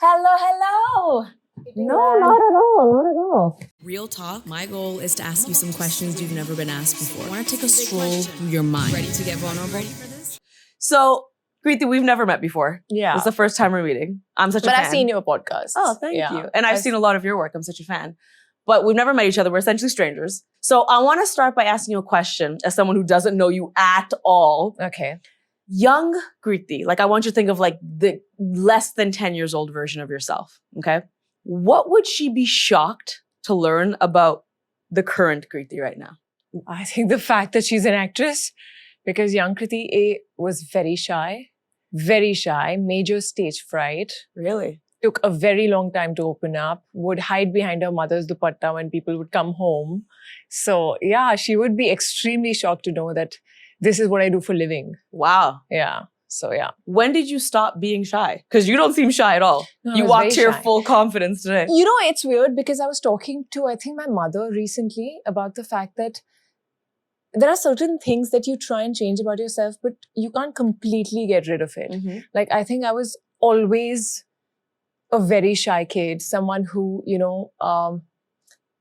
Hello. No, not at all. Real talk. My goal is to ask you some questions you've never been asked before. I want to take a stroll through your mind. Ready to get vulnerable? So, Kriti, we've never met before. Yeah. It's the first time we're meeting. I'm such a fan. But I've seen your podcast. Oh, thank you. And I've seen a lot of your work. I'm such a fan. But we've never met each other. We're essentially strangers. So I want to start by asking you a question as someone who doesn't know you at all. Okay. Young Kriti, like I want you to think of like the less than 10 years old version of yourself, okay? What would she be shocked to learn about the current Kriti right now? I think the fact that she's an actress, because young Kriti was very shy, major stage fright. Really? Took a very long time to open up, would hide behind her mother's dupatta when people would come home. So yeah, she would be extremely shocked to know that this is what I do for a living. Wow. Yeah. So yeah. When did you stop being shy? Because you don't seem shy at all. No, you walked here full confidence today. You know, it's weird because I was talking to, I think, my mother recently about the fact that there are certain things that you try and change about yourself, but you can't completely get rid of it. Mm-hmm. Like, I think I was always a very shy kid, someone who,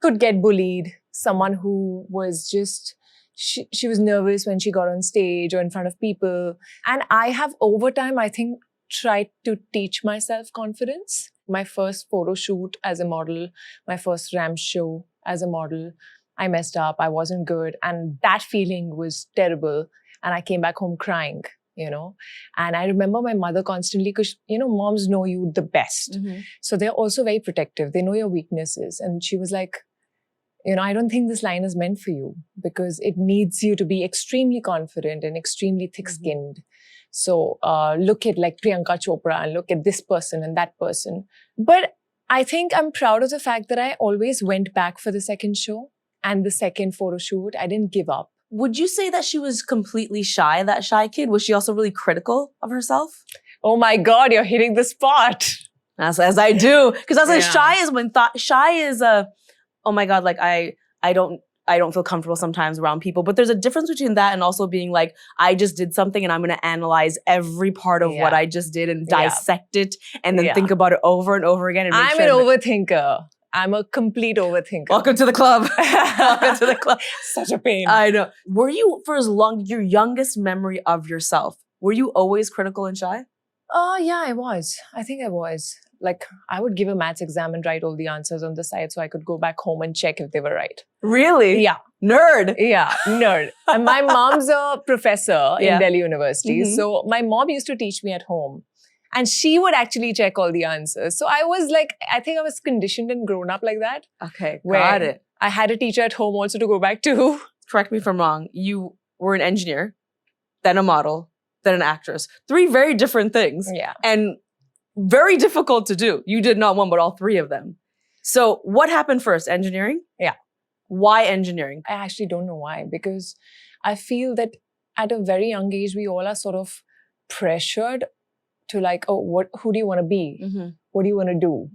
could get bullied, someone who was just, she was nervous when she got on stage or in front of people. And I have over time, I think, tried to teach myself confidence. My first photo shoot as a model, my first ramp show as a model, I messed up, I wasn't good. And that feeling was terrible. And I came back home crying, And I remember my mother constantly, because, moms know you the best. Mm-hmm. So they're also very protective. They know your weaknesses. And she was like, I don't think this line is meant for you because it needs you to be extremely confident and extremely thick-skinned. Mm-hmm. So look at like Priyanka Chopra and look at this person and that person. But I think I'm proud of the fact that I always went back for the second show and the second photo shoot. I didn't give up. Would you say that she was completely shy, that shy kid? Was she also really critical of herself? Oh my God, you're hitting the spot. As I do. Because I was like, shy is oh my God, like I don't feel comfortable sometimes around people. But there's a difference between that and also being like, I just did something and I'm going to analyze every part of what I just did and dissect it and then think about it over and over again. And I'm an overthinker. I'm a complete overthinker. Welcome to the club. Welcome to the club. Such a pain. I know. Were you, for as long, your youngest memory of yourself, were you always critical and shy? Oh, yeah, I was. I think I was. Like, I would give a maths exam and write all the answers on the side so I could go back home and check if they were right. Really? Yeah. Nerd. Yeah, nerd. And my mom's a professor in Delhi University. Mm-hmm. So my mom used to teach me at home. And she would actually check all the answers. So I was like, I think I was conditioned and grown up like that. Okay, got it. I had a teacher at home also to go back to. Correct me if I'm wrong. You were an engineer, then a model, then an actress. 3 very different things. Yeah. And very difficult to do. You did not one, but all 3 of them. So what happened first? Engineering? Yeah. Why engineering? I actually don't know why. Because I feel that at a very young age, we all are sort of pressured to like, oh, who do you want to be? Mm-hmm. What do you want to do?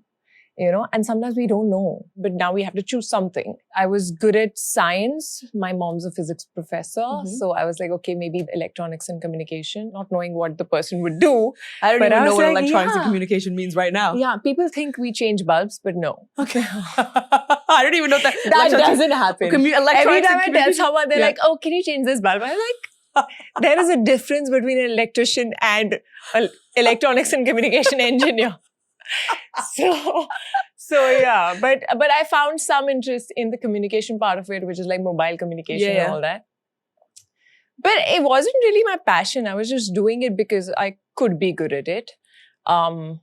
And sometimes we don't know, but now we have to choose something. I was good at science. My mom's a physics professor. Mm-hmm. So I was like, okay, maybe electronics and communication, not knowing what the person would do. I don't even know what electronics and communication means right now. Yeah, people think we change bulbs, but no. Okay. I don't even know that. That doesn't happen. Every time I tell someone, they're like, oh, can you change this bulb? I'm like, there is a difference between an electrician and an electronics and communication engineer. So yeah, but I found some interest in the communication part of it, which is like mobile communication and all that. But it wasn't really my passion. I was just doing it because I could be good at it. And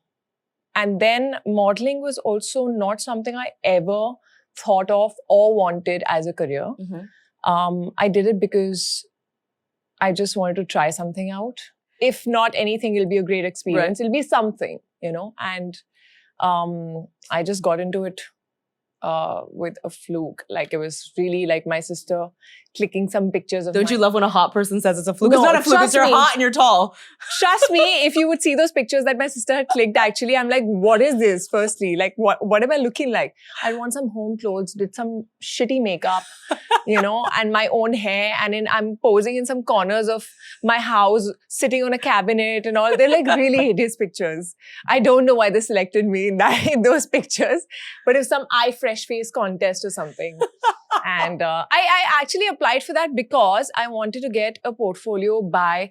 then modeling was also not something I ever thought of or wanted as a career. Mm-hmm. I did it because I just wanted to try something out. If not anything, it'll be a great experience. It'll be something, And I just got into it with a fluke. Like it was really like my sister clicking some pictures of Don't you love when a hot person says it's a fluke? No, It's not a fluke, it's trust you're me. hot and you're tall. Trust me, if you would see those pictures that my sister had clicked, actually, I'm like, what is this? Firstly, like, what am I looking like? I want some home clothes, did some shitty makeup, and my own hair. And I'm posing in some corners of my house, sitting on a cabinet and all. They're like really hideous pictures. I don't know why they selected me in those pictures, but it's some eye fresh face contest or something. And I actually applied for that because I wanted to get a portfolio by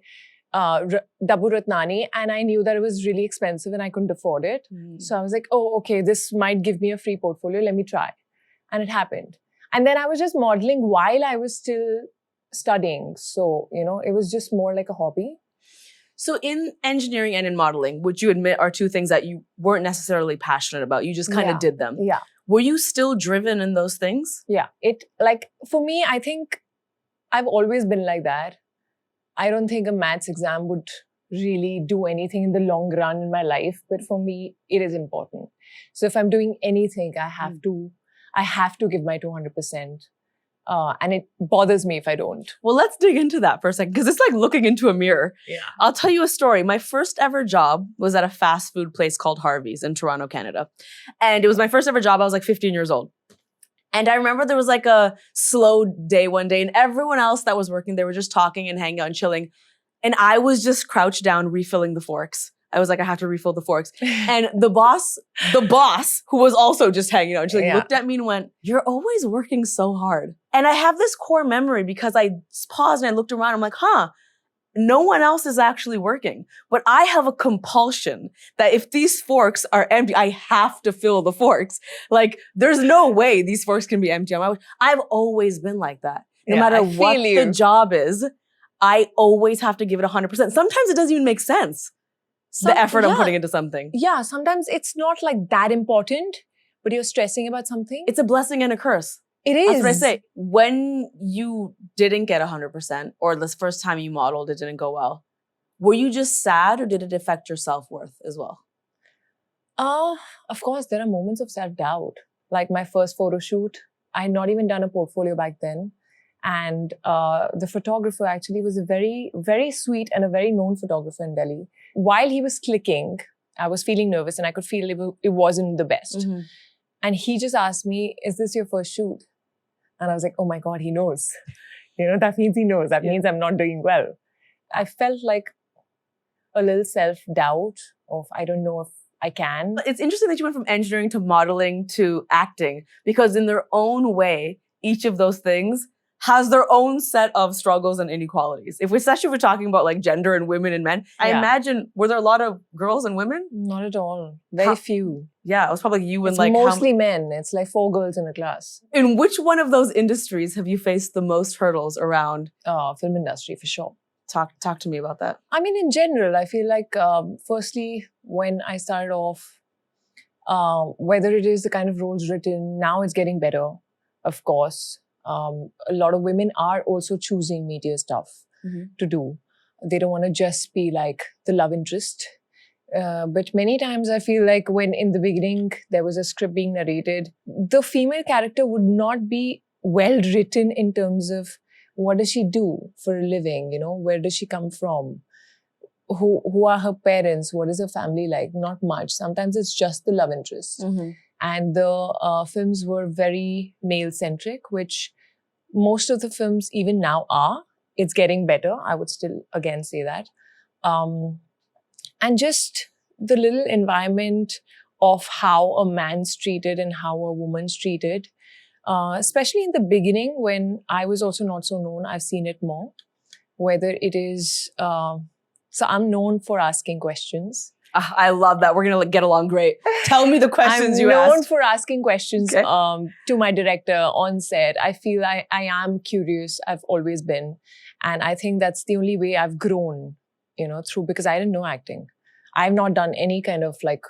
Dabbu Ratnani, and I knew that it was really expensive and I couldn't afford it. So I was like, oh, okay, this might give me a free portfolio. Let me try. And it happened. And then I was just modeling while I was still studying. So, it was just more like a hobby. So in engineering and in modeling, would you admit are two things that you weren't necessarily passionate about? You just kind of did them. Yeah. Were you still driven in those things? Yeah. For me, I think I've always been like that. I don't think a maths exam would really do anything in the long run in my life. But for me, it is important. So if I'm doing anything, I have to give my 200%. And it bothers me if I don't. Well, let's dig into that for a second, because it's like looking into a mirror. Yeah. I'll tell you a story. My first ever job was at a fast food place called Harvey's in Toronto, Canada. And it was my first ever job. I was like 15 years old. And I remember there was like a slow day one day, and everyone else that was working, they were just talking and hanging out and chilling. And I was just crouched down refilling the forks. I was like, I have to refill the forks. And the boss, who was also just hanging out, she looked at me and went, "You're always working so hard." And I have this core memory because I paused and I looked around. I'm like, no one else is actually working. But I have a compulsion that if these forks are empty, I have to fill the forks. Like, there's no way these forks can be empty. I've always been like that. No matter what the job is, I always have to give it 100%. Sometimes it doesn't even make sense. The effort I'm putting into something. Yeah, sometimes it's not like that important, but you're stressing about something. It's a blessing and a curse. It is. That's what I say. When you didn't get 100%, or the first time you modeled, it didn't go well, were you just sad, or did it affect your self-worth as well? Of course, there are moments of self-doubt. Like my first photo shoot, I had not even done a portfolio back then. And the photographer actually was a very, very sweet and a very known photographer in Delhi. While he was clicking, I was feeling nervous and I could feel it wasn't the best. Mm-hmm. And he just asked me, "Is this your first shoot?" And I was like, oh my God, he knows. That means he knows. That means I'm not doing well. I felt like a little self-doubt of, I don't know if I can. It's interesting that you went from engineering to modeling to acting, because in their own way, each of those things has their own set of struggles and inequalities. Especially if we're talking about like gender and women and men, I imagine, were there a lot of girls and women? Not at all. Very few. Yeah, it was probably you and it's like mostly men. It's like 4 girls in a class. In which one of those industries have you faced the most hurdles around? Film industry, for sure. Talk to me about that. I mean, in general, I feel like, firstly, when I started off, whether it is the kind of roles written, now it's getting better, of course. A lot of women are also choosing media stuff to do. They don't want to just be like the love interest. But many times I feel like when in the beginning there was a script being narrated, the female character would not be well written in terms of what does she do for a living, where does she come from? Who are her parents? What is her family like? Not much. Sometimes it's just the love interest. Mm-hmm. And the films were very male-centric, which most of the films even now are. It's getting better. I would still, again, say that. And just the little environment of how a man's treated and how a woman's treated, especially in the beginning when I was also not so known, I've seen it more. Whether it is... so I'm known for asking questions. I love that. We're going to get along great. Tell me the questions you asked. I'm known for asking questions to my director on set. I feel I am curious. I've always been. And I think that's the only way I've grown, through, because I didn't know acting. I've not done any kind of like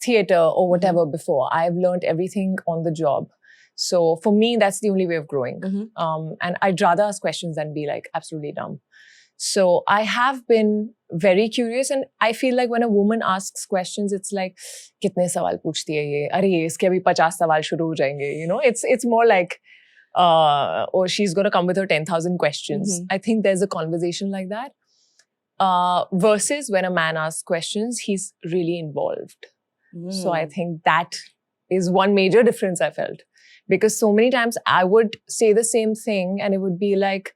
theater or whatever before. I've learned everything on the job. So for me, that's the only way of growing. And I'd rather ask questions than be like absolutely dumb. So I have been very curious, and I feel like when a woman asks questions, it's like, "Kitne sawal पूछती है ये? अरे इसके अभी 50 सवाल शुरू हो जाएंगे." You know, it's more like, or she's going to come with her 10,000 questions. I think there's a conversation like that. Versus when a man asks questions, he's really involved. So I think that is one major difference I felt. Because so many times I would say the same thing and it would be like,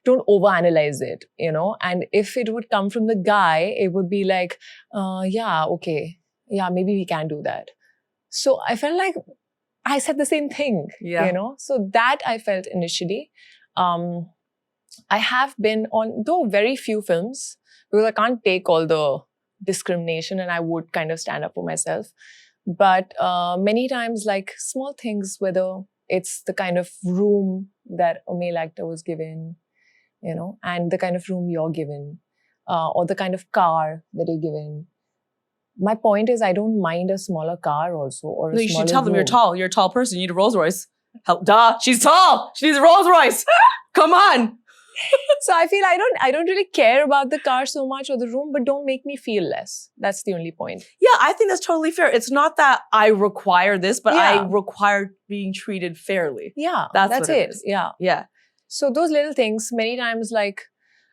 don't overanalyze it, you know. And if it would come from the guy, it would be like, yeah, okay. Yeah, maybe we can do that. So I felt like I said the same thing, you know. So that I felt initially. I have been on, though very few films, because I can't take all the discrimination and I would kind of stand up for myself. But many times, like small things, whether it's the kind of room that a male actor was given, you know, and the kind of room you're given, or the kind of car that you're given. My point is, I don't mind a smaller car also, or no, a you smaller should tell them room. you're tall. You're a tall person. You need a Rolls Royce. Duh, she's tall. She needs a Rolls Royce. Come on. So I feel I don't really care about the car so much or the room, but don't make me feel less. That's the only point. Yeah, I think that's totally fair. It's not that I require this, but I require being treated fairly. Yeah, that's what it is. Yeah. Yeah. So those little things, many times, like,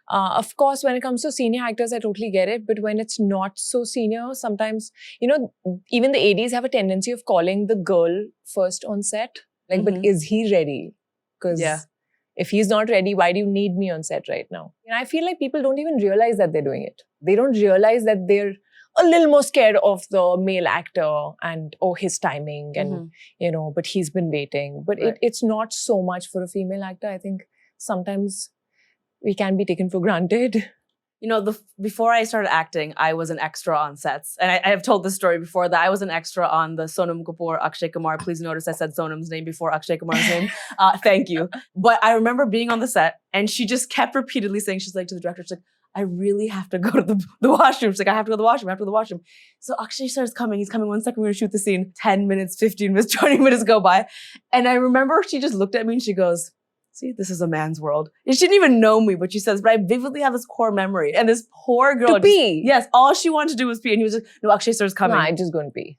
of course, when it comes to senior actors, I totally get it. But when it's not so senior, sometimes, you know, even the ADs have a tendency of calling the girl first on set. Like, but is he ready? Because if he's not ready, why do you need me on set right now? And I feel like people don't even realize that they're doing it. They don't realize that they're a little more scared of the male actor and, his timing and, you know, but he's been waiting. But it's not so much for a female actor. I think sometimes we can be taken for granted. You know, before I started acting, I was an extra on sets. And I have told this story before, that I was an extra on the Sonam Kapoor, Akshay Kumar. Please notice I said Sonam's name before Akshay Kumar's name. Thank you. But I remember being on the set and she just kept repeatedly saying, she's like to the director, she's like, I really have to go to the washroom. She's like, I have to go to the washroom. I have to go to the washroom. So Akshay starts coming. He's coming 1 second. We're going to shoot the scene. 10 minutes, 15 minutes, 20 minutes go by. And I remember she just looked at me and she goes, see, this is a man's world. And she didn't even know me, but she says, but I vividly have this core memory. And this poor girl. To pee. Yes, all she wanted to do was pee. And he was like, no, Akshay starts coming. No, I just go and pee.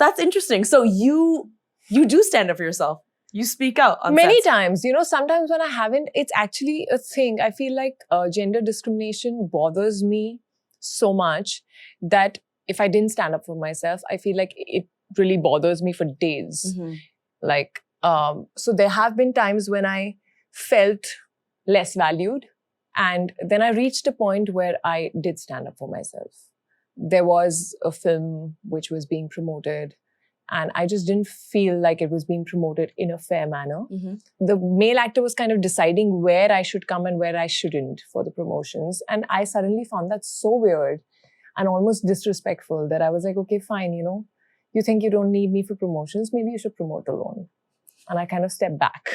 That's interesting. So you do stand up for yourself. You speak out on many sets. times. You know, sometimes when I haven't, it's actually a thing. I feel like gender discrimination bothers me so much that if I didn't stand up for myself, I feel like it really bothers me for days. Like, so there have been times when I felt less valued, and then I reached a point where I did stand up for myself. There was a film which was being promoted, and I just didn't feel like it was being promoted in a fair manner. The male actor was kind of deciding where I should come and where I shouldn't for the promotions, and I suddenly found that so weird and almost disrespectful that I was like, okay, fine, you know, you think you don't need me for promotions, maybe you should promote alone. And I kind of stepped back.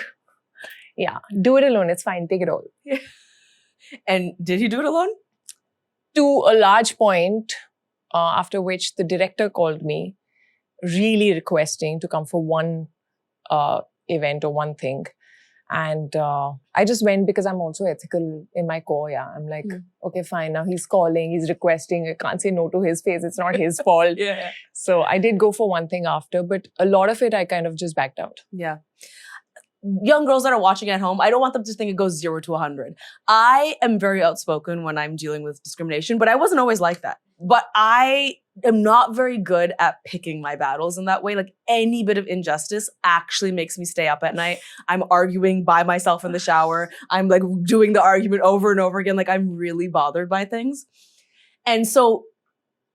Yeah, do it alone. It's fine. Take it all. And did he do it alone? To a large point, after which the director called me, really requesting to come for one event or one thing. And I just went because I'm also ethical in my core. Yeah, I'm like, okay, fine. Now he's calling, he's requesting. I can't say no to his face. It's not his fault. So I did go for one thing after, but a lot of it I kind of just backed out. Yeah. Young girls that are watching at home, I don't want them to think it goes 0 to 100. I am very outspoken when I'm dealing with discrimination, but I wasn't always like that. But I am not very good at picking my battles in that way. Like any bit of injustice actually makes me stay up at night. I'm arguing by myself in the shower. I'm like doing the argument over and over again. Like I'm really bothered by things. And so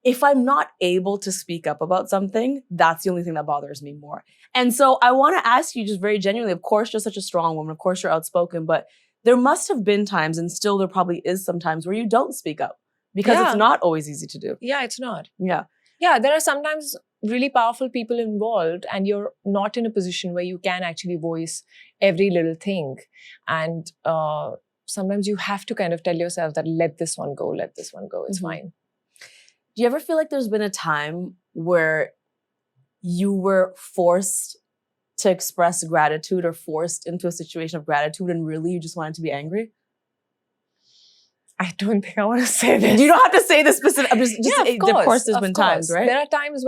if I'm not able to speak up about something, that's the only thing that bothers me more. And so I want to ask you just very genuinely, of course, you're such a strong woman. Of course, you're outspoken, but there must have been times, and still there probably is some times, where you don't speak up because it's not always easy to do. Yeah, it's not. Yeah. Yeah, there are sometimes really powerful people involved and you're not in a position where you can actually voice every little thing. And sometimes you have to kind of tell yourself that let this one go, it's fine. Do you ever feel like there's been a time where you were forced to express gratitude or forced into a situation of gratitude and really you just wanted to be angry? I don't think I want to say this. You don't have to say the specific. I'm just Yeah, of course, there's been times, right? There are times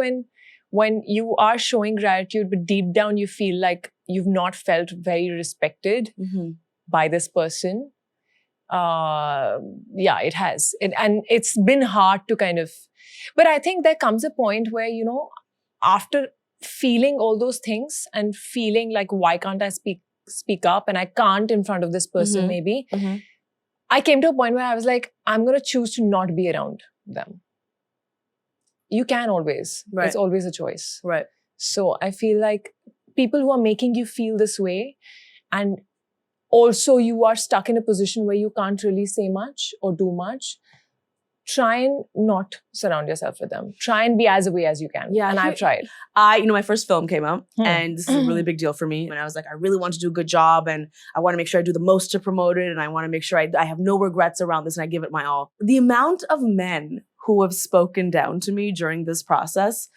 when you are showing gratitude, but deep down you feel like you've not felt very respected by this person. Yeah, it has. And it's been hard to kind of, but I think there comes a point where, you know, after feeling all those things and feeling like, why can't I speak up, and I can't in front of this person maybe, I came to a point where I was like, I'm going to choose to not be around them. You can always. Right. It's always a choice. Right. So I feel like people who are making you feel this way, and also you are stuck in a position where you can't really say much or do much, try and not surround yourself with them. Try and be as away as you can. Yeah. And I've tried. My first film came out and this is a really big deal for me. And I was like, I really want to do a good job and I want to make sure I do the most to promote it. And I want to make sure I have no regrets around this and I give it my all. The amount of men who have spoken down to me during this process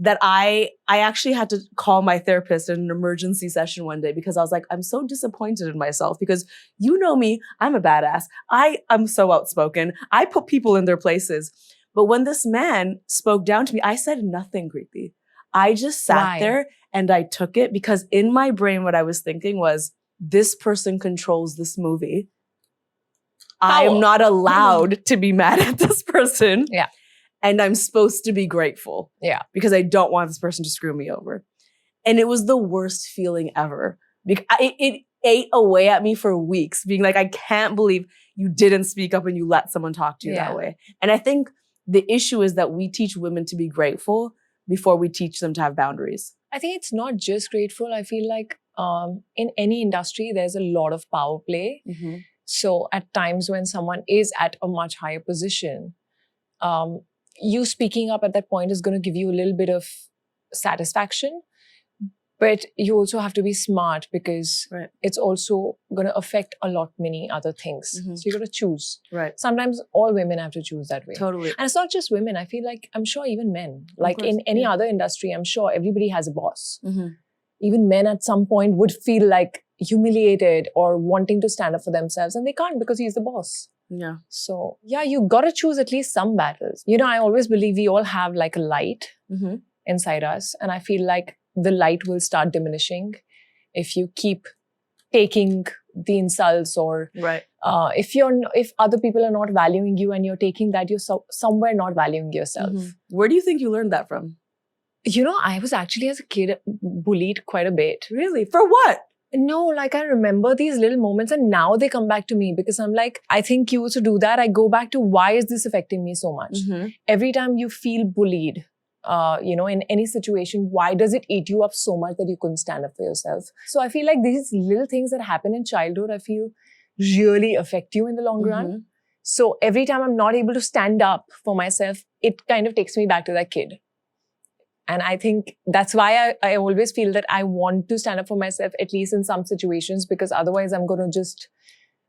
that I actually had to call my therapist in an emergency session one day because I was like, I'm so disappointed in myself because you know me, I'm a badass. I'm so outspoken. I put people in their places. But when this man spoke down to me, I said nothing, Kriti. I just sat there and I took it because in my brain, what I was thinking was, this person controls this movie. I am not allowed to be mad at this person. Yeah. And I'm supposed to be grateful. Yeah. Because I don't want this person to screw me over. And it was the worst feeling ever. It ate away at me for weeks, being like, I can't believe you didn't speak up and you let someone talk to you that way. And I think the issue is that we teach women to be grateful before we teach them to have boundaries. I think it's not just grateful. I feel like in any industry, there's a lot of power play. So at times when someone is at a much higher position, you speaking up at that point is going to give you a little bit of satisfaction. But you also have to be smart because it's also going to affect a lot many other things. So you got to choose. Right. Sometimes all women have to choose that way. Totally. And it's not just women. I feel like, I'm sure even men. Like in any other industry, I'm sure everybody has a boss. Even men at some point would feel like humiliated or wanting to stand up for themselves. And they can't because he's the boss. Yeah. So yeah, you got to choose at least some battles. You know, I always believe we all have like a light inside us. And I feel like the light will start diminishing if you keep taking the insults or if other people are not valuing you and you're taking that, you're somewhere not valuing yourself. Where do you think you learned that from? You know, I was actually as a kid bullied quite a bit. Really? For what? No, like I remember these little moments and now they come back to me because I'm like, I think you also do that. I go back to why is this affecting me so much? Every time you feel bullied, you know, in any situation, why does it eat you up so much that you couldn't stand up for yourself? So I feel like these little things that happen in childhood, I feel really affect you in the long run. So every time I'm not able to stand up for myself, it kind of takes me back to that kid. And I think that's why I always feel that I want to stand up for myself, at least in some situations, because otherwise I'm going to just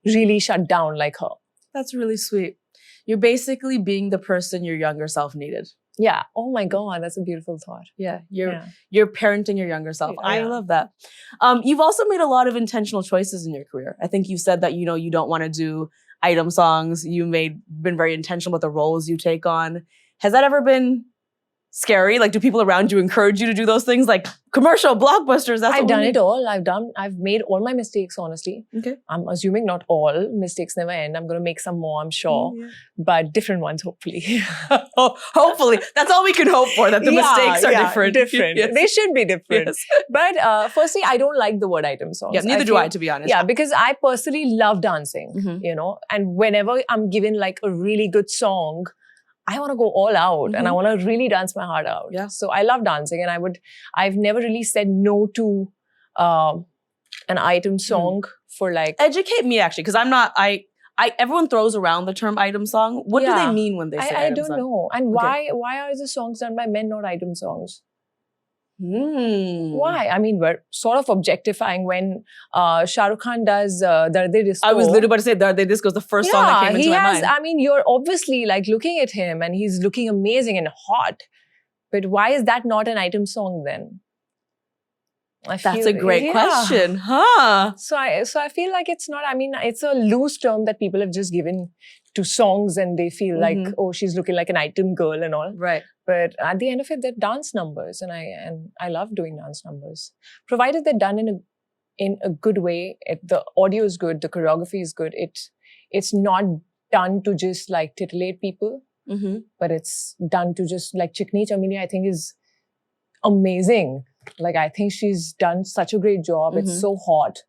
really shut down like her. That's really sweet. You're basically being the person your younger self needed. Yeah. Oh my God, that's a beautiful thought. Yeah. You're parenting your younger self. Yeah. I love that. You've also made a lot of intentional choices in your career. I think you said that, you know, you don't want to do item songs. Been very intentional with the roles you take on. Has that ever been scary? Like, do people around you encourage you to do those things? Like commercial blockbusters? I've done it all. I've made all my mistakes, honestly. Okay. I'm assuming not all. Mistakes never end. I'm going to make some more, I'm sure. But different ones, hopefully. Hopefully. That's all we can hope for, that the mistakes are different. Yes. They should be different. Yes. But firstly, I don't like the word item songs. Yeah, neither do I, to be honest. Yeah, because I personally love dancing, you know. And whenever I'm given like a really good song, I want to go all out and I want to really dance my heart out. Yeah. So I love dancing and I've never really said no to an item song for like... Educate me actually, because I'm not, everyone throws around the term item song. What do they mean when they say item song? I don't know. And why are the songs done by men, not item songs? Why? I mean, we're sort of objectifying when Shah Rukh Khan does Darde Disco. I was literally about to say Darde Disco is the first song that came into my mind. I mean, you're obviously like looking at him and he's looking amazing and hot. But why is that not an item song then? That's a great question, huh? So I feel like it's not, I mean, it's a loose term that people have just given to songs and they feel like, oh, she's looking like an item girl and all. Right. But at the end of it, they're dance numbers, and I love doing dance numbers, provided they're done in a good way. The audio is good, the choreography is good. It's not done to just like titillate people, but it's done to just like Chikni Chamini, I think is amazing. Like, I think she's done such a great job. It's so hot.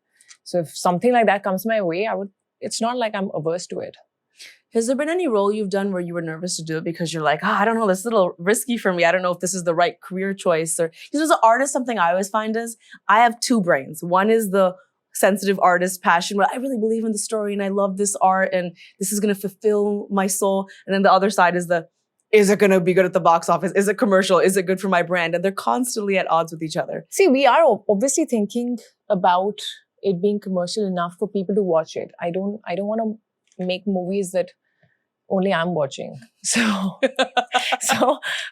So if something like that comes my way, it's not like I'm averse to it. Has there been any role you've done where you were nervous to do it because you're like, I don't know, this is a little risky for me. I don't know if this is the right career choice. Or because as an artist, something I always find is I have two brains. One is the sensitive artist passion where I really believe in the story and I love this art and this is going to fulfill my soul. And then the other side is is it going to be good at the box office? Is it commercial? Is it good for my brand? And they're constantly at odds with each other. See, we are obviously thinking about it being commercial enough for people to watch it. I don't want to make movies that only I'm watching. So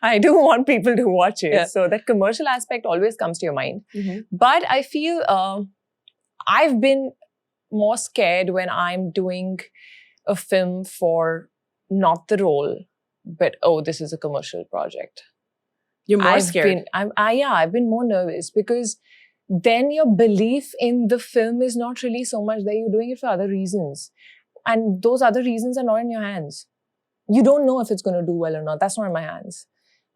I do want people to watch it. Yeah. So that commercial aspect always comes to your mind. But I feel I've been more scared when I'm doing a film for not the role, but, oh, this is a commercial project. You're more scared. I've been more nervous because then your belief in the film is not really so much there. You're doing it for other reasons. And those other reasons are not in your hands. You don't know if it's going to do well or not. That's not in my hands.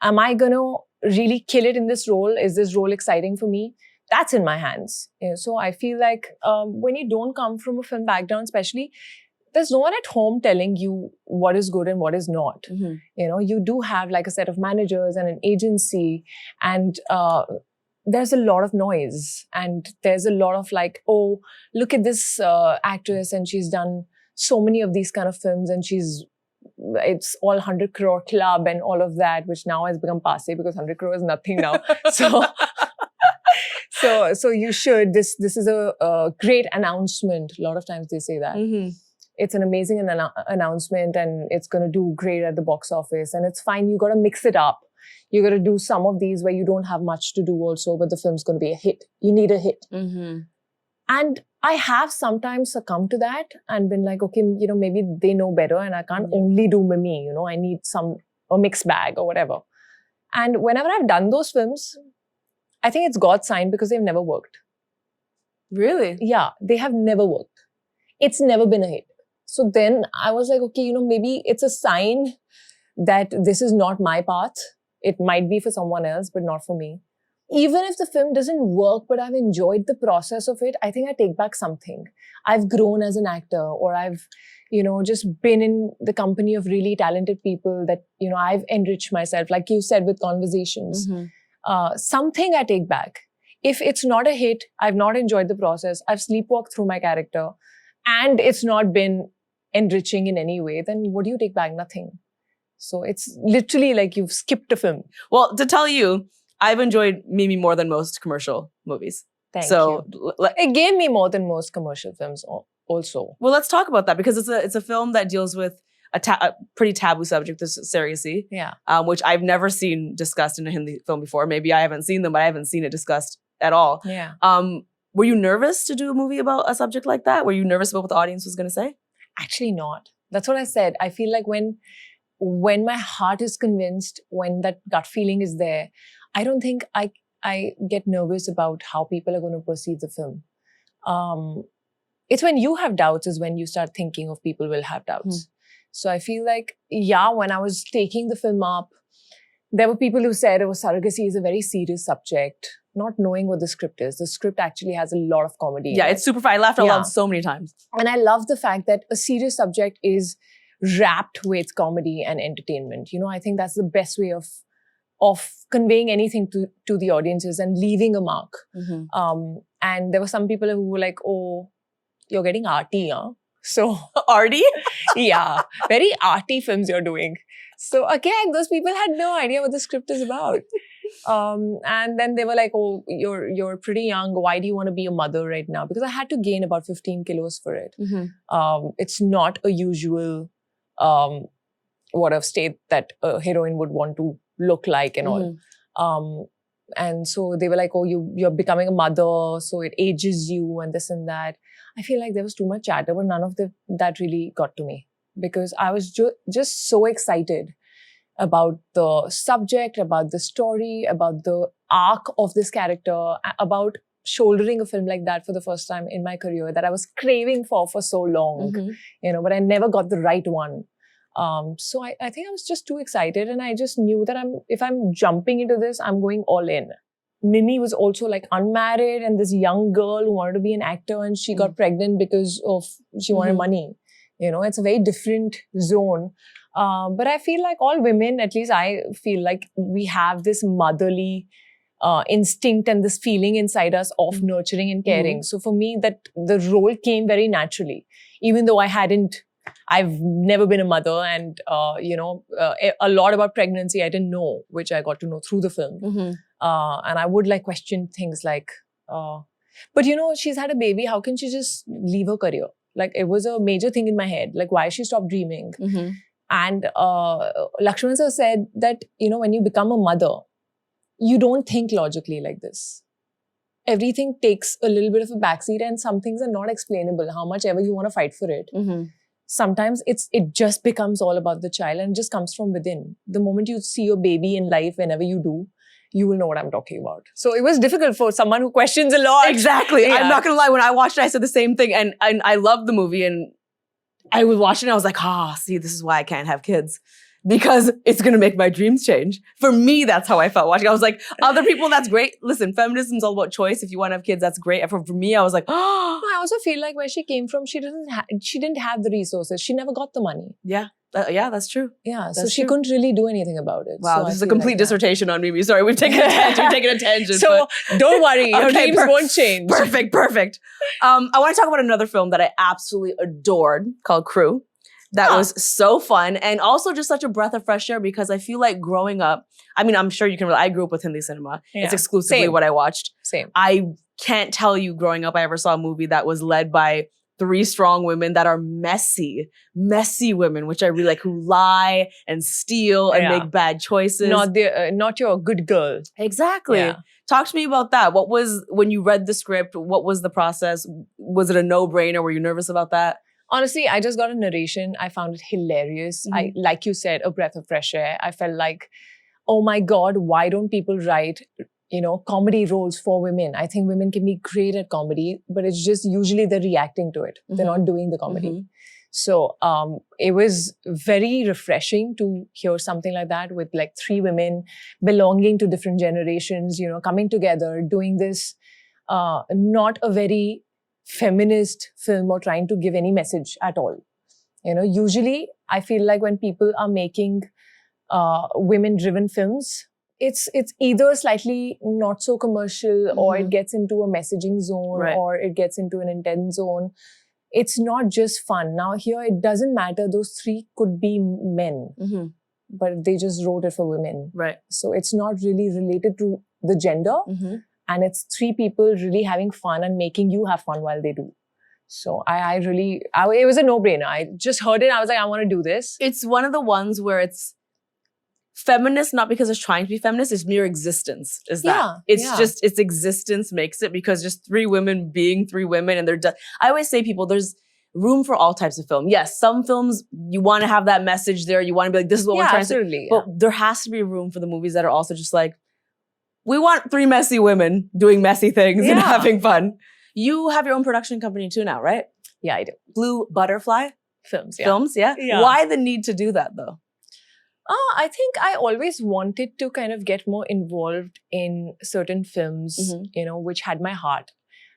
Am I going to really kill it in this role? Is this role exciting for me? That's in my hands. So I feel like when you don't come from a film background, especially, there's no one at home telling you what is good and what is not. You do have like a set of managers and an agency, and there's a lot of noise, and there's a lot of like, oh, look at this actress and she's done so many of these kind of films and it's all 100 crore club and all of that, which now has become passé because 100 crore is nothing now. So you should, this is a great announcement. A lot of times they say that. It's an amazing announcement and it's going to do great at the box office, and it's fine. You got to mix it up. You got to do some of these where you don't have much to do also, but the film's going to be a hit. You need a hit. And I have sometimes succumbed to that and been like, okay, maybe they know better and I can't only do Mimi, I need a mixed bag or whatever. And whenever I've done those films, I think it's God's sign because they've never worked. Really? Yeah, they have never worked. It's never been a hit. So then I was like, okay, maybe it's a sign that this is not my path. It might be for someone else, but not for me. Even if the film doesn't work, but I've enjoyed the process of it, I think I take back something. I've grown as an actor, or I've, just been in the company of really talented people that, I've enriched myself, like you said, with conversations. Something I take back. If it's not a hit, I've not enjoyed the process, I've sleepwalked through my character, and it's not been enriching in any way, then what do you take back? Nothing. So it's literally like you've skipped a film. Well, to tell you, I've enjoyed Mimi more than most commercial movies. Thank you. It gave me more than most commercial films also. Well, let's talk about that because it's a film that deals with a pretty taboo subject, this surrogacy. Yeah. Which I've never seen discussed in a Hindi film before. Maybe I haven't seen them, but I haven't seen it discussed at all. Yeah. Were you nervous to do a movie about a subject like that? Were you nervous about what the audience was going to say? Actually not. That's what I said. I feel like when my heart is convinced, when that gut feeling is there, I don't think I get nervous about how people are going to perceive the film. It's when you have doubts is when you start thinking of people will have doubts. So I feel like, when I was taking the film up, there were people who said, surrogacy is a very serious subject, not knowing what the script is. The script actually has a lot of comedy. Yeah, it's super fun. I laughed out loud so many times. And I love the fact that a serious subject is wrapped with comedy and entertainment. I think that's the best way of conveying anything to the audiences and leaving a mark. And there were some people who were like, oh, you're getting arty, huh? So arty? Yeah, very arty films you're doing. So again, those people had no idea what the script is about. And then they were like, oh, you're pretty young. Why do you want to be a mother right now? Because I had to gain about 15 kilos for it. It's not a usual state that a heroine would want to look like and all. And so they were like, oh, you're becoming a mother, so it ages you and this and that. I feel like there was too much chatter, but none of that really got to me because I was just so excited about the subject, about the story, about the arc of this character, about shouldering a film like that for the first time in my career that I was craving for so long, but I never got the right one. So I think I was just too excited, and I just knew that if I'm jumping into this, I'm going all in. Mimi was also like unmarried and this young girl who wanted to be an actor, and she got pregnant because she wanted money. It's a very different zone. But I feel like all women, at least I feel like we have this motherly instinct and this feeling inside us of nurturing and caring. So for me, that the role came very naturally, even though I've never been a mother, and a lot about pregnancy I didn't know, which I got to know through the film. And I would like question things like, but she's had a baby, how can she just leave her career? Like, it was a major thing in my head, like why she stopped dreaming. And Lakshman sir said that, when you become a mother, you don't think logically like this. Everything takes a little bit of a backseat, and some things are not explainable, how much ever you want to fight for it. Sometimes it just becomes all about the child, and it just comes from within. The moment you see your baby in life, whenever you do, you will know what I'm talking about. So it was difficult for someone who questions a lot. Exactly. Yeah. I'm not going to lie. When I watched it, I said the same thing. And I loved the movie. And I was watching it. I was like, see, this is why I can't have kids. Because it's going to make my dreams change. For me, that's how I felt watching. I was like, other people, that's great. Listen, feminism is all about choice. If you want to have kids, that's great. And for me, I was like, I also feel like where she came from, she didn't have the resources. She never got the money. Yeah. Yeah, that's true. Yeah, so she couldn't really do anything about it. Wow, so this is a complete dissertation on Mimi. Sorry, we've taken a tangent. So don't worry, your dreams won't change. Perfect. I want to talk about another film that I absolutely adored called Crew. That was so fun, and also just such a breath of fresh air, because I feel like growing up, I mean, I'm sure you can relate. I grew up with Hindi cinema. Yeah. It's exclusively what I watched. Same. I can't tell you growing up I ever saw a movie that was led by 3 strong women that are messy women, which I really like, who lie and steal and make bad choices. Not your good girl. Exactly. Yeah. Talk to me about that. When you read the script, what was the process? Was it a no-brainer? Were you nervous about that? Honestly, I just got a narration. I found it hilarious. Like you said, a breath of fresh air. I felt like, oh my God, why don't people write comedy roles for women? I think women can be great at comedy, but it's just usually they're reacting to it. They're not doing the comedy. So it was very refreshing to hear something like that, with like 3 women belonging to different generations, coming together, doing this, not a very feminist film or trying to give any message at all. Usually I feel like when people are making women-driven films, it's either slightly not so commercial, or it gets into a messaging zone, or it gets into an intense zone. It's not just fun. Now here, it doesn't matter. Those 3 could be men, but they just wrote it for women. Right. So it's not really related to the gender. And it's 3 people really having fun and making you have fun while they do. So it was a no-brainer. I just heard it. I was like, I want to do this. It's one of the ones where it's feminist, not because it's trying to be feminist, it's mere existence. Its existence makes it, because just 3 women being 3 women, and I always say, people, there's room for all types of film. Yes, some films, you want to have that message there. You want to be like, this is what we're trying to say. But there has to be room for the movies that are also just like, we want 3 messy women doing messy things and having fun. You have your own production company too now, right? Yeah, I do. Blue Butterfly Films, yeah? Why the need to do that, though? I think I always wanted to kind of get more involved in certain films, which had my heart.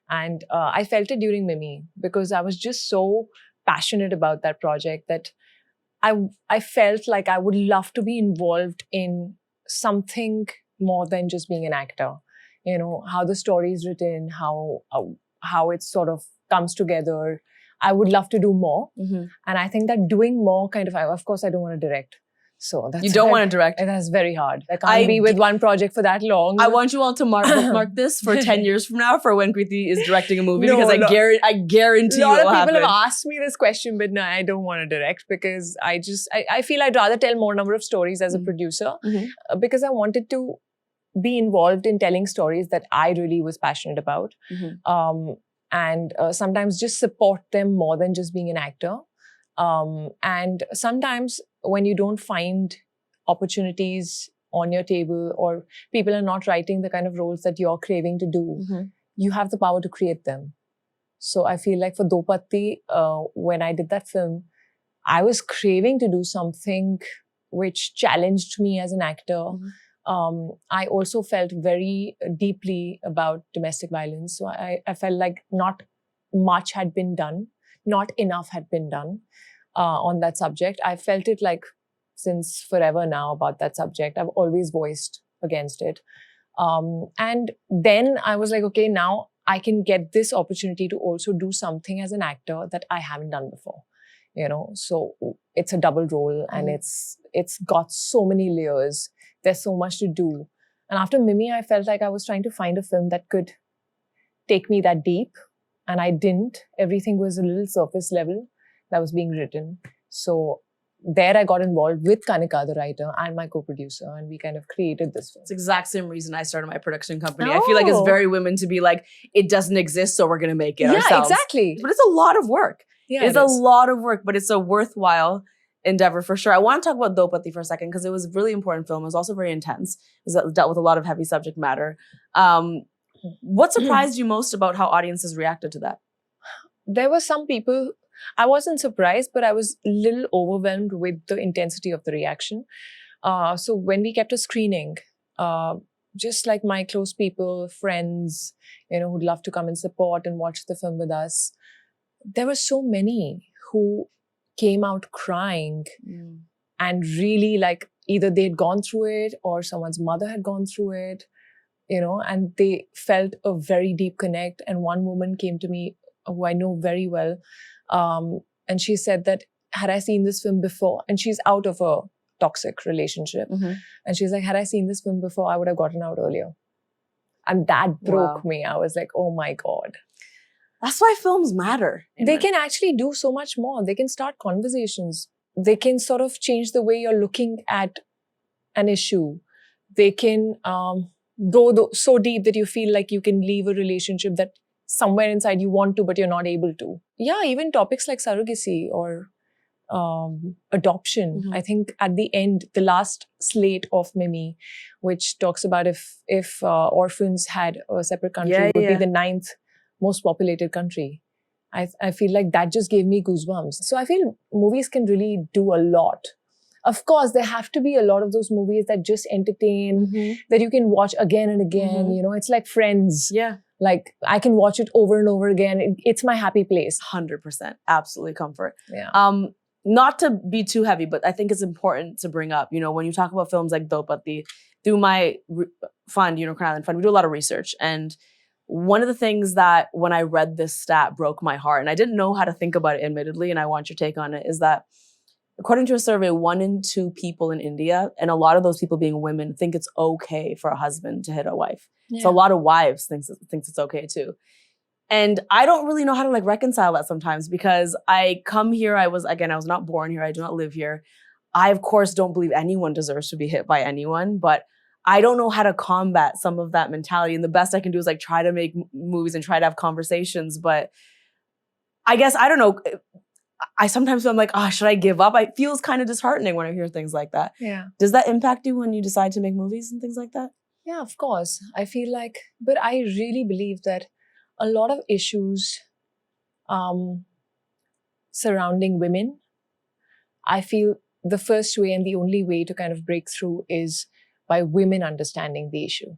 And I felt it during Mimi, because I was just so passionate about that project that I felt like I would love to be involved in something more than just being an actor. How the story is written, how it sort of comes together. I would love to do more. And I think that doing more of course, I don't want to direct. So that's you don't want to direct. That's very hard. I can't be with one project for that long. I want you all to bookmark this for 10 years from now, for when Kriti is directing a movie, because I guarantee a lot it will of people happen. have asked me this question, but no, I don't want to direct, because I feel I'd rather tell more number of stories as a producer, because I wanted to be involved in telling stories that I really was passionate about. And sometimes just support them more than just being an actor. And sometimes when you don't find opportunities on your table or people are not writing the kind of roles that you're craving to do, you have the power to create them. So I feel like for Dopatti, when I did that film, I was craving to do something which challenged me as an actor. I also felt very deeply about domestic violence. So I felt like not much had been done, not enough had been done on that subject. I felt it like since forever now about that subject. I've always voiced against it. And then I was like, okay, now I can get this opportunity to also do something as an actor that I haven't done before. So it's a double role and it's got so many layers. There's so much to do. And after Mimi, I felt like I was trying to find a film that could take me that deep. And I didn't. Everything was a little surface level that was being written. So there I got involved with Kanika, the writer, and my co-producer, and we kind of created this film. It's the exact same reason I started my production company. I feel like it's very women to be like, it doesn't exist, so we're going to make it ourselves. Yeah, exactly. But it's a lot of work. Yeah, it's a lot of work, but it's a worthwhile endeavor for sure. I want to talk about Dopatti for a second because it was a really important film. It was also very intense. It dealt with a lot of heavy subject matter. What surprised you most about how audiences reacted to that? There were some people, I wasn't surprised, but I was a little overwhelmed with the intensity of the reaction. So when we kept a screening, just like my close people, friends, who'd love to come and support and watch the film with us, there were so many who came out crying and really like either they'd gone through it or someone's mother had gone through it, and they felt a very deep connect. And one woman came to me who I know very well, and she said that had I seen this film before, and she's out of a toxic relationship, and she's like, had I seen this film before, I would have gotten out earlier. And that broke me. I was like, oh my God. That's why films matter. They can actually do so much more. They can start conversations. They can sort of change the way you're looking at an issue. They can go so deep that you feel like you can leave a relationship that somewhere inside you want to, but you're not able to. Yeah, even topics like surrogacy or adoption. I think at the end, the last slate of Mimi, which talks about if orphans had a separate country, would be the 9th most populated country. I feel like that just gave me goosebumps. So I feel movies can really do a lot. Of course, there have to be a lot of those movies that just entertain, that you can watch again and again. It's like Friends. Yeah. Like I can watch it over and over again. It's my happy place. 100%. Absolutely comfort. Yeah. Not to be too heavy, but I think it's important to bring up, when you talk about films like Dopatti, through my fund, Crown Island Fund, we do a lot of research. And one of the things that when I read this stat broke my heart, and I didn't know how to think about it admittedly, and I want your take on it, is that according to a survey, 1 in 2 people in India, and a lot of those people being women, think it's okay for a husband to hit a wife. Yeah. So a lot of wives thinks it's okay too. And I don't really know how to reconcile that sometimes because I come here, I was not born here, I do not live here. I, of course, don't believe anyone deserves to be hit by anyone, but I don't know how to combat some of that mentality. And the best I can do is try to make movies and try to have conversations. But I guess, I don't know, I sometimes feel I'm like, should I give up? It feels kind of disheartening when I hear things like that. Yeah. Does that impact you when you decide to make movies and things like that? Yeah, of course. I feel like, but I really believe that a lot of issues surrounding women, I feel the first way and the only way to kind of break through is by women understanding the issue.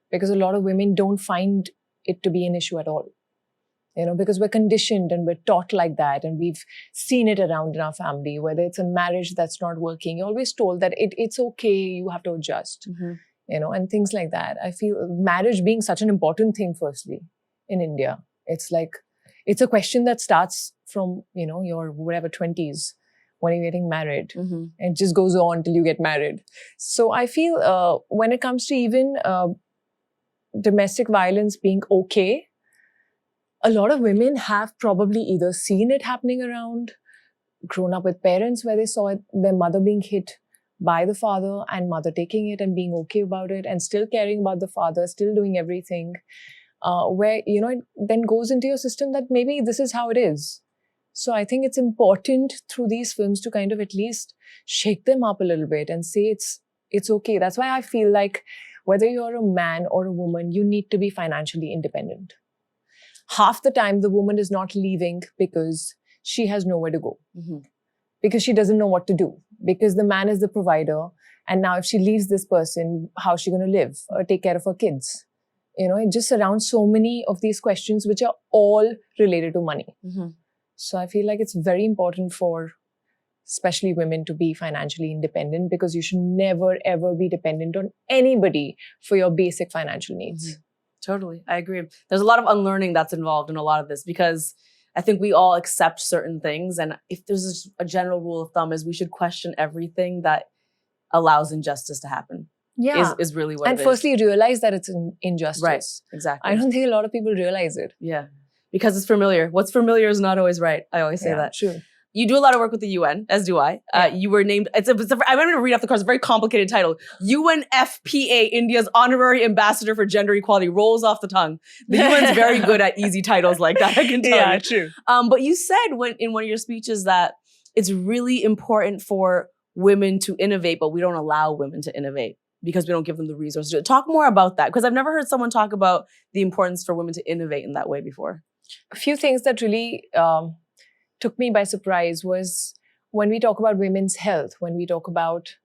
Because a lot of women don't find it to be an issue at all. Because we're conditioned and we're taught like that, and we've seen it around in our family, whether it's a marriage that's not working, you're always told that it's okay, you have to adjust, and things like that. I feel marriage being such an important thing, firstly, in India. It's like, it's a question that starts from, your whatever 20s, when you're getting married, and it just goes on till you get married. So I feel when it comes to even domestic violence being okay, a lot of women have probably either seen it happening around, grown up with parents where they saw their mother being hit by the father and mother taking it and being okay about it and still caring about the father, still doing everything, where, it then goes into your system that maybe this is how it is. So I think it's important through these films to kind of at least shake them up a little bit and say it's okay. That's why I feel like whether you're a man or a woman, you need to be financially independent. Half the time, the woman is not leaving because she has nowhere to go. Mm-hmm. Because she doesn't know what to do. Because the man is the provider. And now if she leaves this person, how's she going to live or take care of her kids? It just surrounds so many of these questions which are all related to money. Mm-hmm. So I feel like it's very important for especially women to be financially independent, because you should never, ever be dependent on anybody for your basic financial needs. Mm-hmm. Totally. I agree. There's a lot of unlearning that's involved in a lot of this, because I think we all accept certain things. And if there's a general rule of thumb is we should question everything that allows injustice to happen. Yeah. Is really what and it is. firstly, realize that it's an injustice. Right. Exactly. I don't think a lot of people realize it. Yeah. Because it's familiar. What's familiar is not always right. I always say that. True. You do a lot of work with the UN, as do I. Yeah. You were named, I'm going to read off the card. It's a very complicated title. UNFPA, India's honorary ambassador for gender equality. Rolls off the tongue. The UN's very good at easy titles like that, I can tell you. True. But you said in one of your speeches that it's really important for women to innovate, but we don't allow women to innovate because we don't give them the resources to do it. Talk more about that, because I've never heard someone talk about the importance for women to innovate in that way before. A few things that really took me by surprise was when we talk about women's health, when we talk about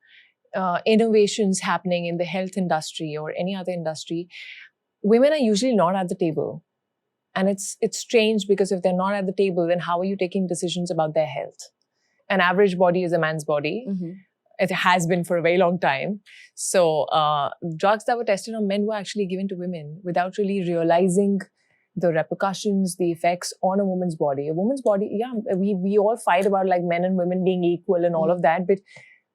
innovations happening in the health industry or any other industry, women are usually not at the table. And it's strange, because if they're not at the table, then how are you taking decisions about their health? An average body is a man's body. Mm-hmm. It has been for a very long time. So drugs that were tested on men were actually given to women without really realizing the repercussions, the effects on a woman's body. A woman's body, we all fight about like men and women being equal and all of that, but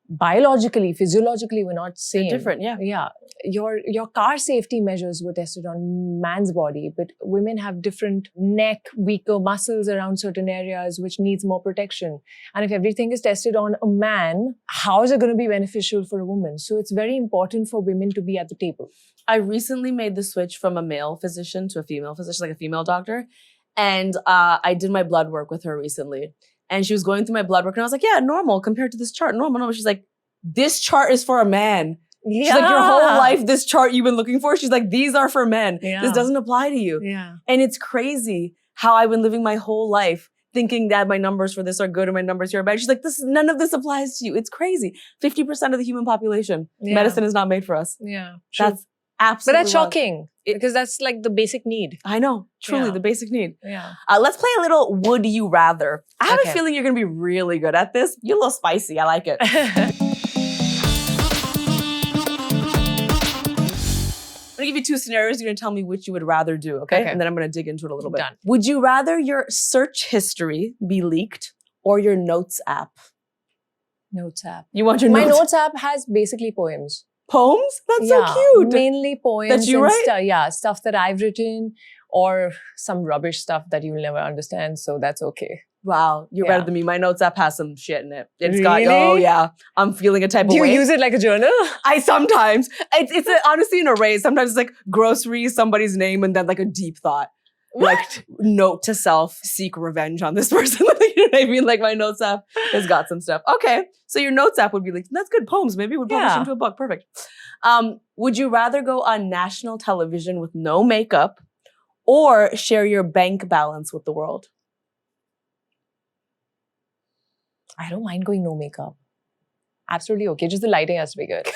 biologically, physiologically, we're not same. They're different, yeah. Yeah. Your car safety measures were tested on man's body, but women have different neck, weaker muscles around certain areas, which needs more protection. And if everything is tested on a man, how is it going to be beneficial for a woman? So it's very important for women to be at the table. I recently made the switch from a male physician to a female physician, like a female doctor. And I did my blood work with her recently. And she was going through my blood work. And I was like, yeah, normal compared to this chart. Normal. She's like, this chart is for a man. Yeah. She's like, your whole life, this chart you've been looking for. She's like, these are for men. Yeah. This doesn't apply to you. Yeah. And it's crazy how I've been living my whole life thinking that my numbers for this are good and my numbers here are bad. She's like, none of this applies to you. It's crazy. 50% of the human population. Yeah. Medicine is not made for us. Yeah. True. That's absolutely But that's shocking. Because that's like the basic need. I know. Truly, the basic need. Yeah. Let's play a little Would You Rather. I have a feeling you're going to be really good at this. You're a little spicy. I like it. I'm going to give you two scenarios. You're going to tell me which you would rather do, okay? And then I'm going to dig into it a little bit. Done. Would you rather your search history be leaked or your notes app? Notes app. You want your My notes app has basically poems. Poems? That's so cute. Mainly poems. That you write? Stuff that I've written or some rubbish stuff that you'll never understand. So that's okay. Wow, you're better than me. My notes app has some shit in it. It's got, oh yeah, I'm feeling a type of way. Do you use it like a journal? I sometimes. It's honestly an array. Sometimes it's like groceries, somebody's name, and then like a deep thought. What? Like note to self, seek revenge on this person. You know what I mean? Like my notes app has got some stuff. Okay, so your notes app would be like, that's good poems. Maybe it would publish into a book. Perfect. Would you rather go on national television with no makeup or share your bank balance with the world? I don't mind going no makeup. Absolutely okay. Just the lighting has to be good.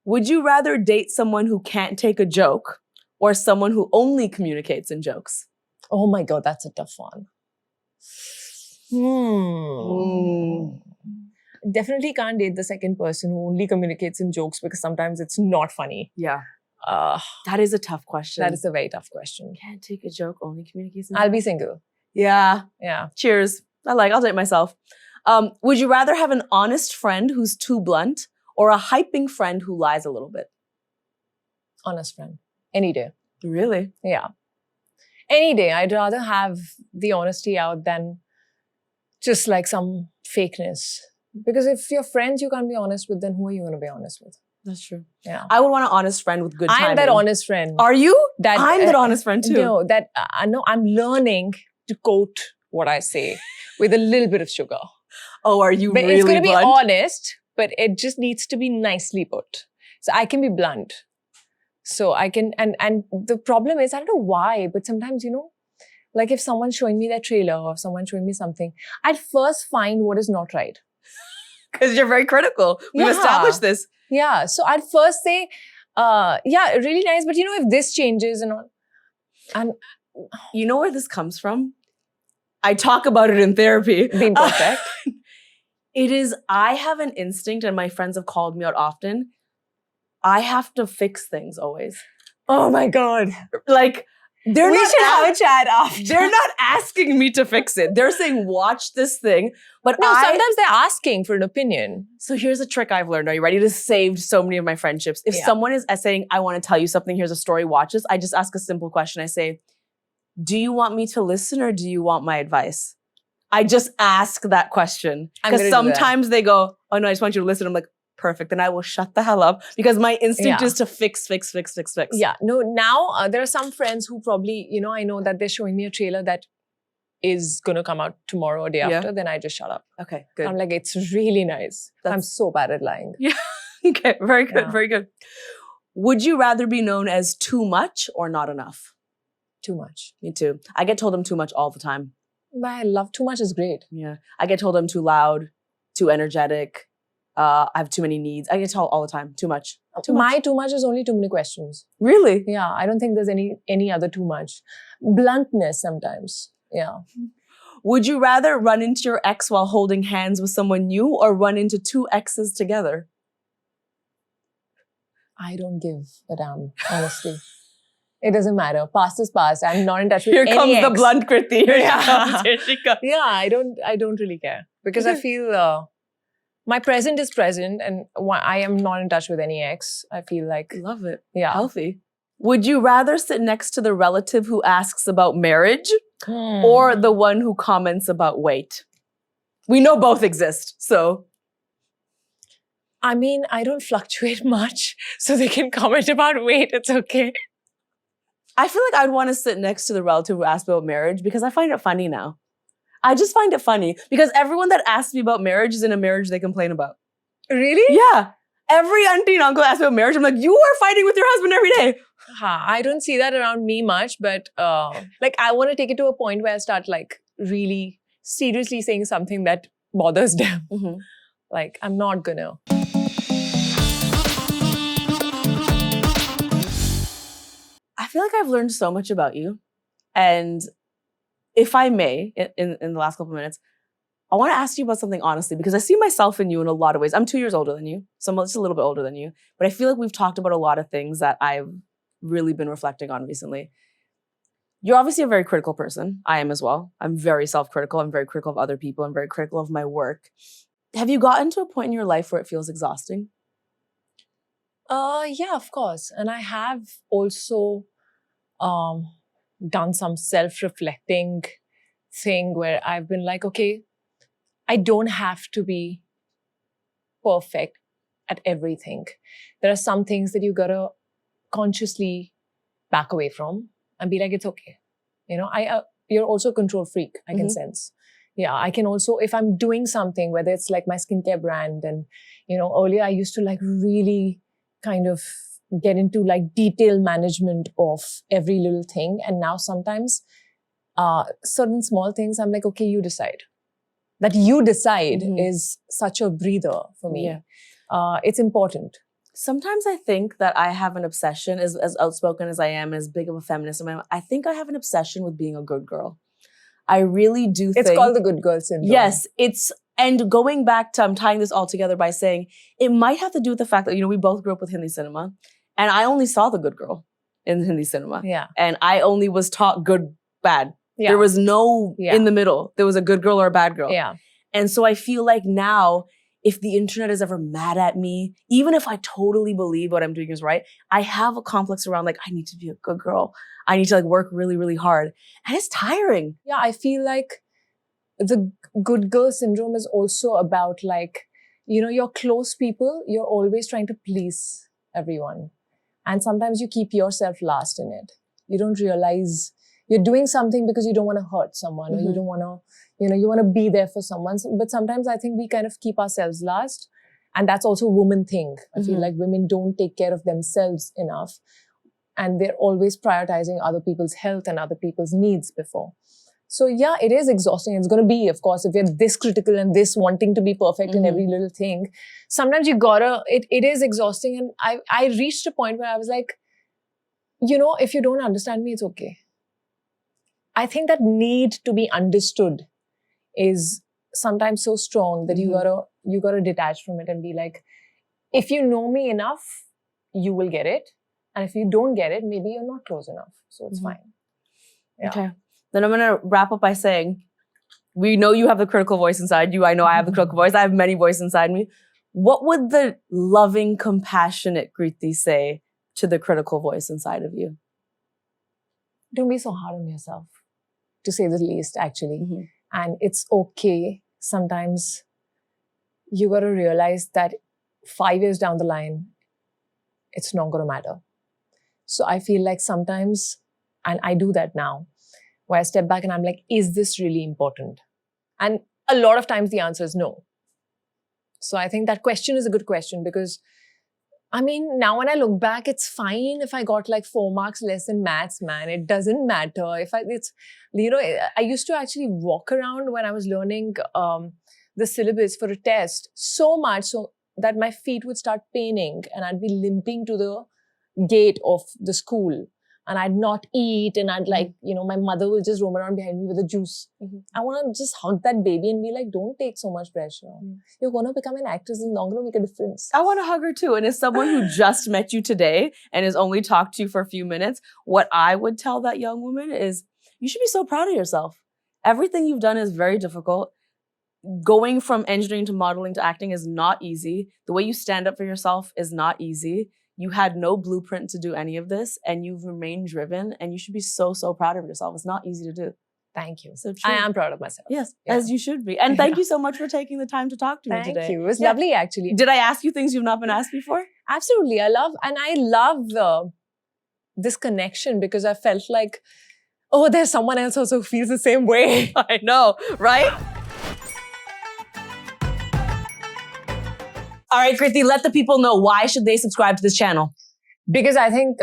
Would you rather date someone who can't take a joke or someone who only communicates in jokes? Oh my God, that's a tough one. Definitely can't date the second person who only communicates in jokes, because sometimes it's not funny. Yeah. That is a tough question. That is a very tough question. Can't take a joke, only communicates in I'll jokes. be single. Yeah. Yeah. Cheers. I'll date myself. Would you rather have an honest friend who's too blunt or a hyping friend who lies a little bit? Honest friend. Any day. Really? Yeah. Any day. I'd rather have the honesty out than just like some fakeness. Because if you're friends you can't be honest with, then who are you going to be honest with? That's true. Yeah. I would want an honest friend with good timing. I'm that honest friend. Are you? That, I'm that honest friend too. No, that I know I'm learning to coat what I say with a little bit of sugar. Oh, are you But really it's going to be blunt? honest, but it just needs to be nicely put. So I can be blunt. So I can, and the problem is, I don't know why, but sometimes, like if someone's showing me their trailer or someone's showing me something, I'd first find what is not right. Because you're very critical. We've established this. Yeah. So I'd first say, yeah, really nice. But if this changes and all. And you know where this comes from? I talk about it in therapy. Being perfect. It is, I have an instinct, and my friends have called me out often. I have to fix things always. Oh my God. Like, we should have a chat after. They're not asking me to fix it. They're saying, watch this thing. But sometimes they're asking for an opinion. So here's a trick I've learned. Are you ready? This saved so many of my friendships. If someone is saying, I want to tell you something, here's a story, watch this, I just ask a simple question. I say, do you want me to listen or do you want my advice? I just ask that question. Because sometimes they go, oh no, I just want you to listen. I'm like, perfect. Then I will shut the hell up because my instinct is to fix. Yeah. No, now there are some friends who probably, I know that they're showing me a trailer that is going to come out tomorrow or day after. Then I just shut up. Okay, good. I'm like, it's really nice. I'm so bad at lying. Yeah. Okay, very good, very good. Would you rather be known as too much or not enough? Too much. Me too. I get told I'm too much all the time. I love too much is great. Yeah. I get told I'm too loud, too energetic. I have too many needs. I get told all the time, too much. Too much is only too many questions. Really? Yeah. I don't think there's any other too much. Bluntness sometimes. Yeah. Would you rather run into your ex while holding hands with someone new or run into two exes together? I don't give a damn, honestly. It doesn't matter. Past is past. I'm not in touch with any Here comes ex. the blunt Kriti. Here she comes. Yeah, I don't really care. Because I feel my present is present and I am not in touch with any ex. I feel like... Love it. Yeah. Healthy. Would you rather sit next to the relative who asks about marriage or the one who comments about weight? We know both exist, so... I mean, I don't fluctuate much, so they can comment about weight. It's okay. I feel like I'd want to sit next to the relative who asked about marriage because I find it funny now. I just find it funny because everyone that asks me about marriage is in a marriage they complain about. Really? Yeah. Every auntie and uncle asks me about marriage. I'm like, you are fighting with your husband every day. I don't see that around me much, but like I want to take it to a point where I start like really seriously saying something that bothers them. Mm-hmm. Like, I'm not gonna. I feel like I've learned so much about you. And if I may, in the last couple of minutes, I want to ask you about something honestly, because I see myself in you in a lot of ways. I'm 2 years older than you, so I'm just a little bit older than you. But I feel like we've talked about a lot of things that I've really been reflecting on recently. You're obviously a very critical person. I am as well. I'm very self-critical. I'm very critical of other people. I'm very critical of my work. Have you gotten to a point in your life where it feels exhausting? Yeah, of course. And I have also done some self-reflecting thing where I've been like, okay, I don't have to be perfect at everything. There are some things that you gotta consciously back away from and be like, it's okay. You know, you're also a control freak, I can sense. Yeah, I can also, if I'm doing something, whether it's like my skincare brand and, you know, earlier I used to like really kind of get into like detailed management of every little thing. And now sometimes certain small things, I'm like, okay, you decide. That you decide is such a breather for me. Yeah. It's important. Sometimes I think that I have an obsession, as outspoken as I am, as big of a feminist as I am, I think I have an obsession with being a good girl. I really do think... It's called the good girl syndrome. Yes, and going back to, I'm tying this all together by saying, it might have to do with the fact that, you know, we both grew up with Hindi cinema, and I only saw the good girl in Hindi cinema. Yeah. And I only was taught good, bad. Yeah. There was no in the middle. There was a good girl or a bad girl. Yeah. And so I feel like now, if the internet is ever mad at me, even if I totally believe what I'm doing is right, I have a complex around like, I need to be a good girl. I need to like work really, really hard. And it's tiring. Yeah, I feel like the good girl syndrome is also about like, your close people, you're always trying to please everyone. And sometimes you keep yourself last in it. You don't realize you're doing something because you don't want to hurt someone or you don't want to, you want to be there for someone. But sometimes I think we kind of keep ourselves last. And that's also a woman thing. I feel like women don't take care of themselves enough. And they're always prioritizing other people's health and other people's needs before. So yeah, it is exhausting. It's going to be, of course, if you're this critical and this wanting to be perfect in every little thing, sometimes you gotta, it is exhausting. And I reached a point where I was like, if you don't understand me, it's okay. I think that need to be understood is sometimes so strong that you gotta detach from it and be like, if you know me enough, you will get it. And if you don't get it, maybe you're not close enough. So it's fine. Yeah. Okay. Then I'm going to wrap up by saying, we know you have the critical voice inside you. I know I have the critical voice. I have many voices inside me. What would the loving, compassionate Kriti say to the critical voice inside of you? Don't be so hard on yourself, to say the least, actually. And it's okay. Sometimes you got to realize that 5 years down the line, it's not going to matter. So I feel like sometimes, and I do that now, where I step back and I'm like, is this really important? And a lot of times the answer is no. So I think that question is a good question because, I mean, now when I look back, it's fine if I got like 4 marks less in maths, man. It doesn't matter. I used to actually walk around when I was learning the syllabus for a test so much so that my feet would start paining and I'd be limping to the gate of the school. And I'd not eat and I'd like, my mother will just roam around behind me with a juice. I want to just hug that baby and be like, don't take so much pressure. You're going to become an actress and it's not going to make a difference. I want to hug her too. And as someone who just met you today and has only talked to you for a few minutes, what I would tell that young woman is you should be so proud of yourself. Everything you've done is very difficult. Going from engineering to modeling to acting is not easy. The way you stand up for yourself is not easy. You had no blueprint to do any of this and you've remained driven and you should be so, so proud of yourself. It's not easy to do. Thank you. So I am proud of myself. Yes, as you should be. And thank you so much for taking the time to talk to me today. Thank you. It was lovely, actually. Did I ask you things you've not been asked before? Absolutely. I love this connection because I felt like, oh, there's someone else also who feels the same way. I know, right? All right, Kriti, let the people know why should they subscribe to this channel. Because I think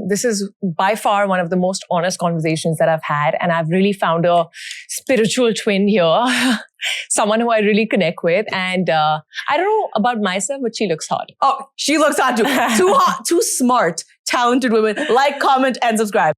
this is by far one of the most honest conversations that I've had. And I've really found a spiritual twin here. Someone who I really connect with. And I don't know about myself, but she looks hot. Oh, she looks hot too. Too hot, too smart, talented women. Like, comment, and subscribe.